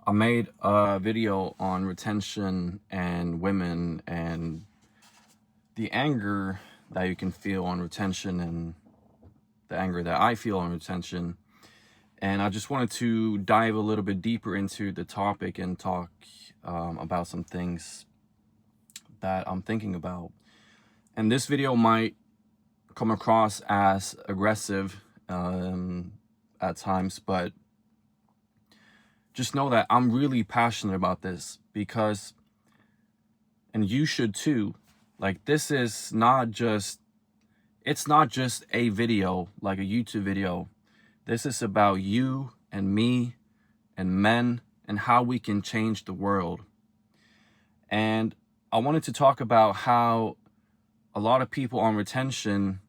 I made a video on retention and women and the anger that you can feel on retention and the anger that I feel on retention. And I just wanted to dive a little bit deeper into the topic and talk about some things that I'm thinking about. And this video might come across as aggressive at times, but just know that I'm really passionate about this because, and you should too, like this is not just, it's not just a video, like a YouTube video. This is about you and me and men and how we can change the world. And I wanted to talk about how a lot of people on retention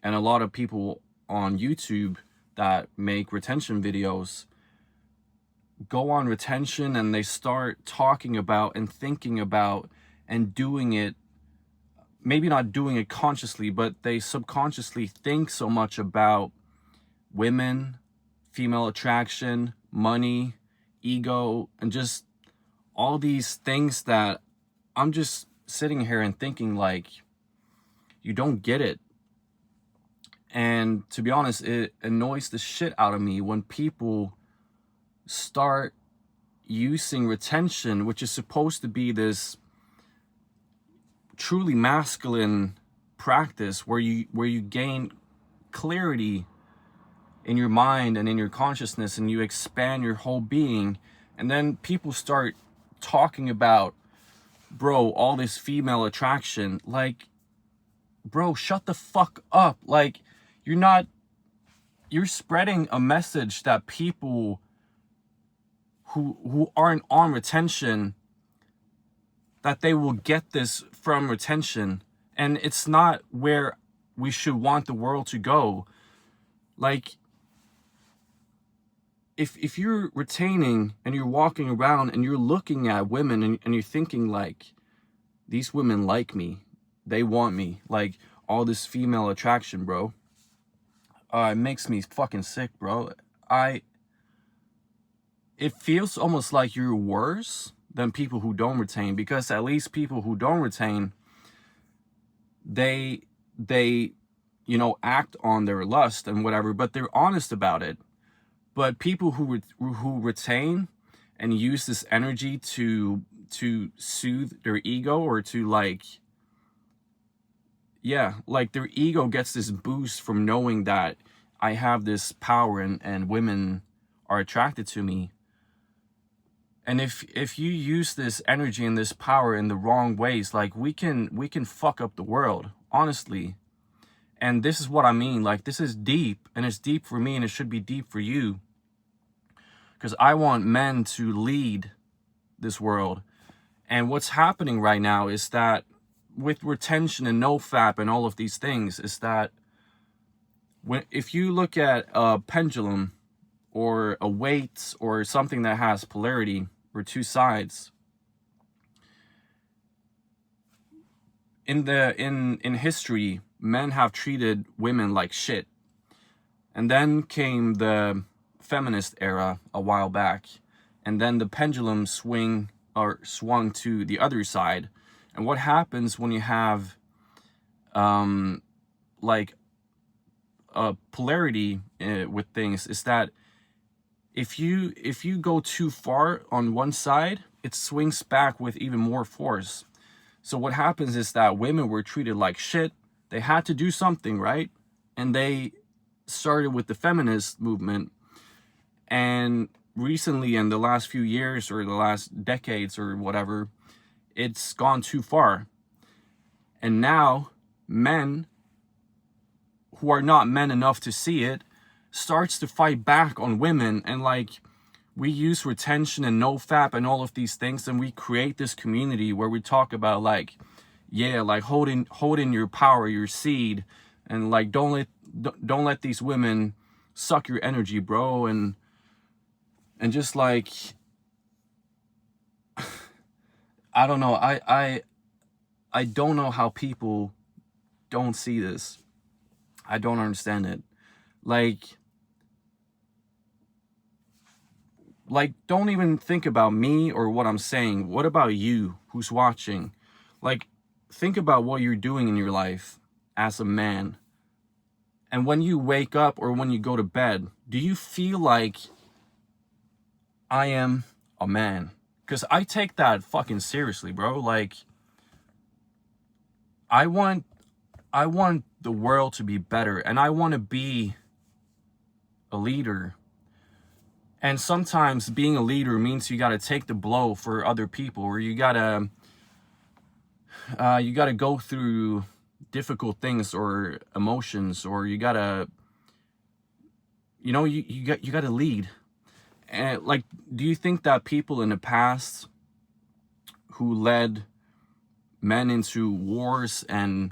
and a lot of people on YouTube that make retention videos go on retention and they start talking about and thinking about and doing it, maybe not doing it consciously, but they subconsciously think so much about women, female attraction, money, ego, and just all these things that I'm just sitting here and thinking like, you don't get it. And to be honest, it annoys the shit out of me when people start using retention, which is supposed to be this truly masculine practice where you gain clarity in your mind and in your consciousness and you expand your whole being, and then people start talking about, bro, all this female attraction. Like, bro, shut the fuck up. Like, you're spreading a message that people who aren't on retention, that they will get this from retention, and it's not where we should want the world to go. Like, if you're retaining and you're walking around and you're looking at women and you're thinking like, these women like me, they want me, like all this female attraction, bro, it makes me fucking sick, bro. It feels almost like you're worse than people who don't retain, because at least people who don't retain, they act on their lust and whatever, but they're honest about it. But people who retain and use this energy to soothe their ego, or to like their ego gets this boost from knowing that I have this power and women are attracted to me. And if you use this energy and this power in the wrong ways, like we can fuck up the world, honestly. And this is what I mean. Like, this is deep, and it's deep for me, and it should be deep for you. Because I want men to lead this world. And what's happening right now is that with retention and NoFap and all of these things, is that if you look at a pendulum or a weight or something that has polarity or two sides, in history, men have treated women like shit. And then came the feminist era a while back, and then the pendulum swung to the other side. And what happens when you have like a polarity with things is that if you go too far on one side, it swings back with even more force. So what happens is that women were treated like shit. They had to do something, right? And they started with the feminist movement. And recently, in the last few years or the last decades or whatever, it's gone too far. And now men who are not men enough to see it starts to fight back on women. And like, we use retention and NoFap and all of these things, and we create this community where we talk about like, yeah, like holding your power, your seed, and like don't let these women suck your energy, bro. And just like, I don't know, I don't know how people don't see this. I don't understand it. Like, Like, don't even think about me or what I'm saying. What about you who's watching? Like, think about what you're doing in your life as a man. And when you wake up or when you go to bed, do you feel like I am a man? Because I take that fucking seriously, bro. Like, I want the world to be better, and I want to be a leader. And sometimes being a leader means you got to take the blow for other people, or you got to go through difficult things or emotions, or you got to, you know, you got to lead. And like, do you think that people in the past who led men into wars and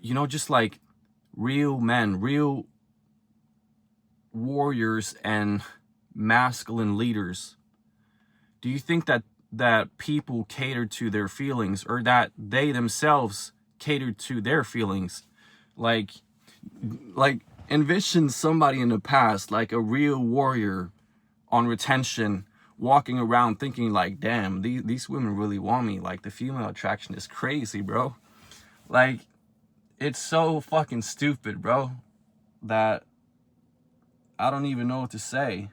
you know, just like real men, real warriors and masculine leaders, do you think that people catered to their feelings, or that they themselves catered to their feelings? Like envision somebody in the past, like a real warrior on retention, walking around thinking like, damn, these women really want me. Like, the female attraction is crazy, bro. Like, it's so fucking stupid, bro, that I don't even know what to say.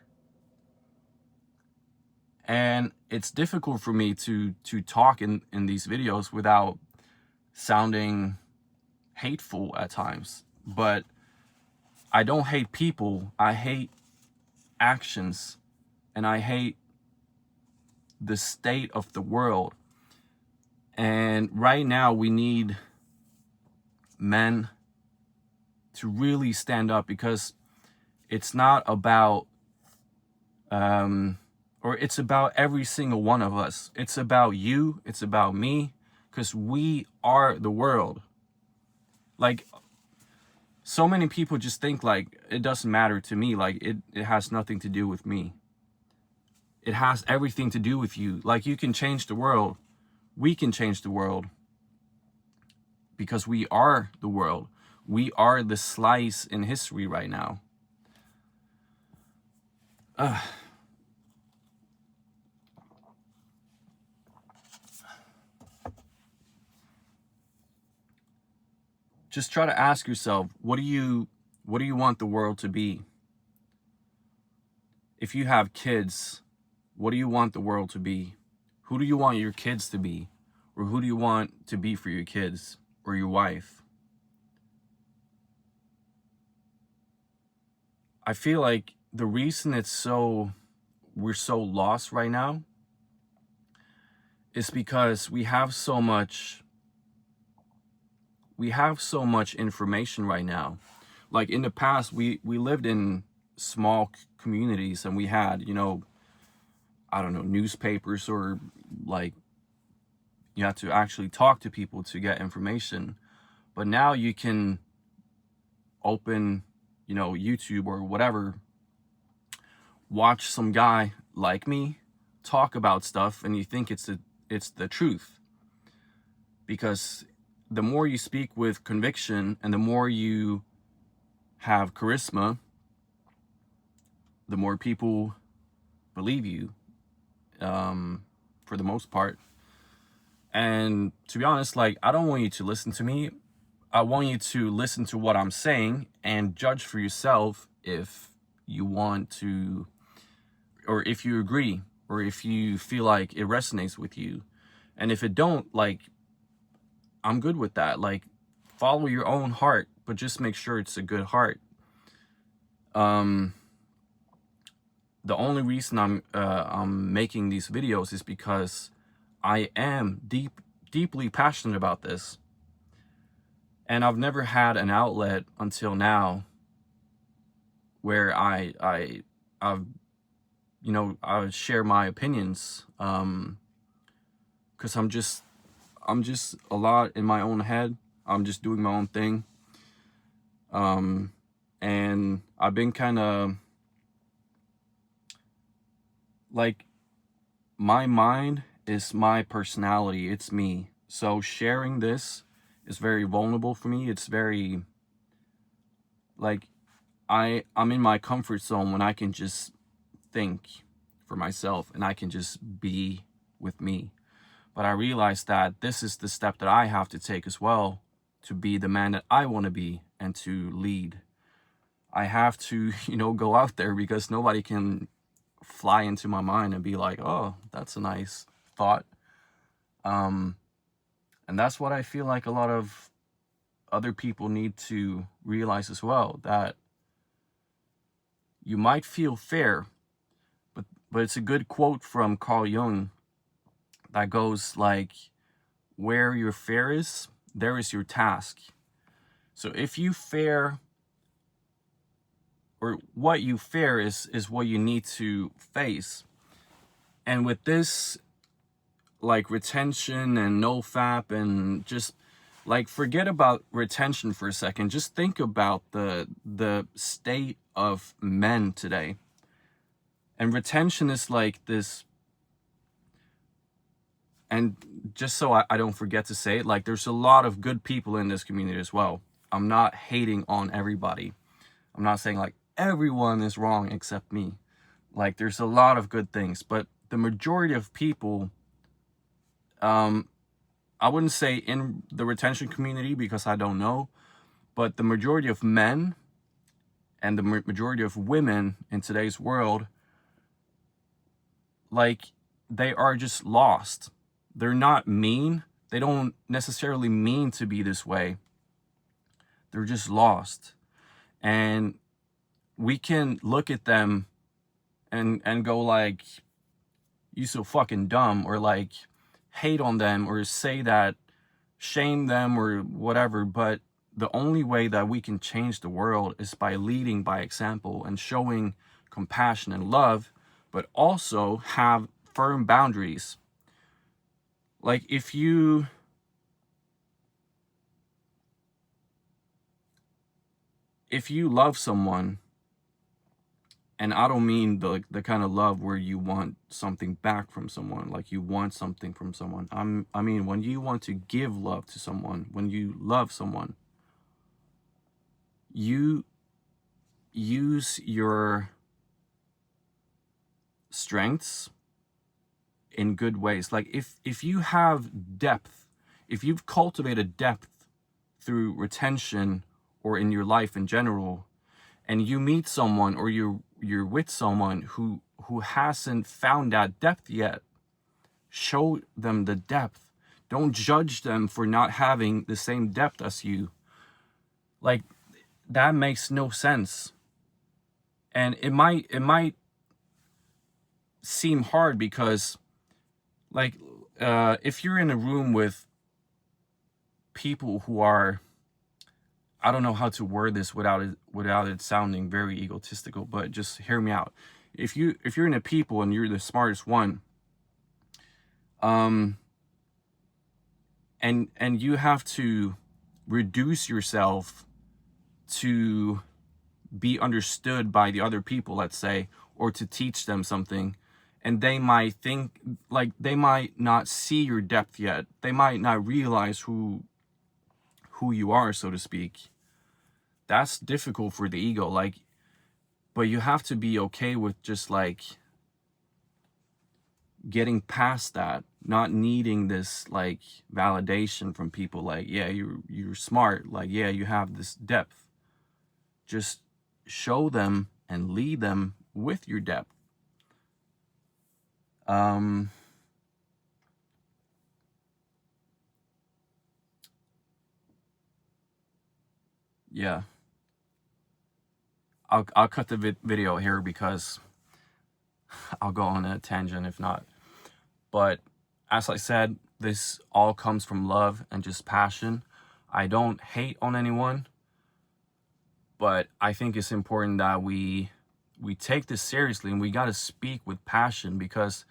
And it's difficult for me to talk in these videos without sounding hateful at times. But I don't hate people. I hate actions, and I hate the state of the world. And right now we need men to really stand up, because it's not about or it's about every single one of us. It's about you, it's about me, because we are the world. Like, so many people just think like it doesn't matter to me, like it has nothing to do with me. It has everything to do with you. Like, you can change the world. We can change the world, because we are the world. We are the slice in history right now. Just try to ask yourself, what do you want the world to be? If you have kids, what do you want the world to be? Who do you want your kids to be? Or who do you want to be for your kids or your wife? I feel like the reason we're so lost right now is because we have so much information right now. Like, in the past, we lived in small communities, and we had, you know, I don't know, newspapers, or like, you have to actually talk to people to get information. But now you can open, you know, YouTube or whatever, watch some guy like me talk about stuff, and you think it's the truth. Because the more you speak with conviction and the more you have charisma, the more people believe you, for the most part. And to be honest, like, I don't want you to listen to me. I want you to listen to what I'm saying and judge for yourself if you want to, or if you agree, or if you feel like it resonates with you. And if it don't, like, I'm good with that. Like, follow your own heart, but just make sure it's a good heart. The only reason I'm making these videos is because I am deeply passionate about this. And I've never had an outlet until now where I've, you know, I share my opinions, because I'm just a lot in my own head. I'm just doing my own thing. And I've been kind of like, my mind is my personality. It's me. So sharing this is very vulnerable for me. It's very, like, I'm in my comfort zone when I can just think for myself and I can just be with me. But I realized that this is the step that I have to take as well to be the man that I want to be and to lead. I have to, go out there because nobody can fly into my mind and be like, oh, that's a nice thought. And that's what I feel like a lot of other people need to realize as well, that you might feel fair, but it's a good quote from Carl Jung that goes like, where your fear is, there is your task. So if you fear, or what you fear is what you need to face. And with this, like retention and NoFap, and just like forget about retention for a second. Just think about the state of men today. And retention is like this. And just so I don't forget to say it, like there's a lot of good people in this community as well. I'm not hating on everybody. I'm not saying like everyone is wrong except me. Like there's a lot of good things, but the majority of people, I wouldn't say in the retention community because I don't know, but the majority of men and the majority of women in today's world, like they are just lost. They're not mean. They don't necessarily mean to be this way. They're just lost. And we can look at them and go like, you so fucking dumb, or like hate on them, or say that, shame them or whatever. But the only way that we can change the world is by leading by example and showing compassion and love, but also have firm boundaries. Like if you love someone, and I don't mean the kind of love where you want something back from someone, like you want something from someone. I mean when you want to give love to someone, when you love someone, you use your strengths in good ways. Like if you have depth, if you've cultivated depth through retention or in your life in general, and you meet someone or you're with someone who hasn't found that depth yet, show them the depth. Don't judge them for not having the same depth as you. Like that makes no sense. And it might seem hard because like if you're in a room with people who are, I don't know how to word this without it sounding very egotistical, but just hear me out. If you're in a people and you're the smartest one, and you have to reduce yourself to be understood by the other people, let's say, or to teach them something, and they might think, like they might not see your depth yet. They might not realize who you are, so to speak. That's difficult for the ego, like, but you have to be okay with just like getting past that, not needing this like validation from people, like, yeah, you're smart, like, yeah, you have this depth. Just show them and lead them with your depth. Yeah, I'll cut the video here because I'll go on a tangent if not. But as I said, this all comes from love and just passion. I don't hate on anyone, but I think it's important that we take this seriously, and we got to speak with passion, because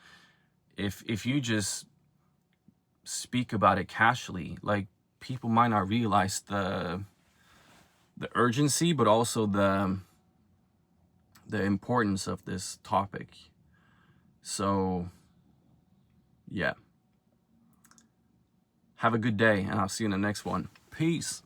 if you just speak about it casually, like people might not realize the urgency, but also the importance of this topic. So yeah, have a good day, and I'll see you in the next one. Peace.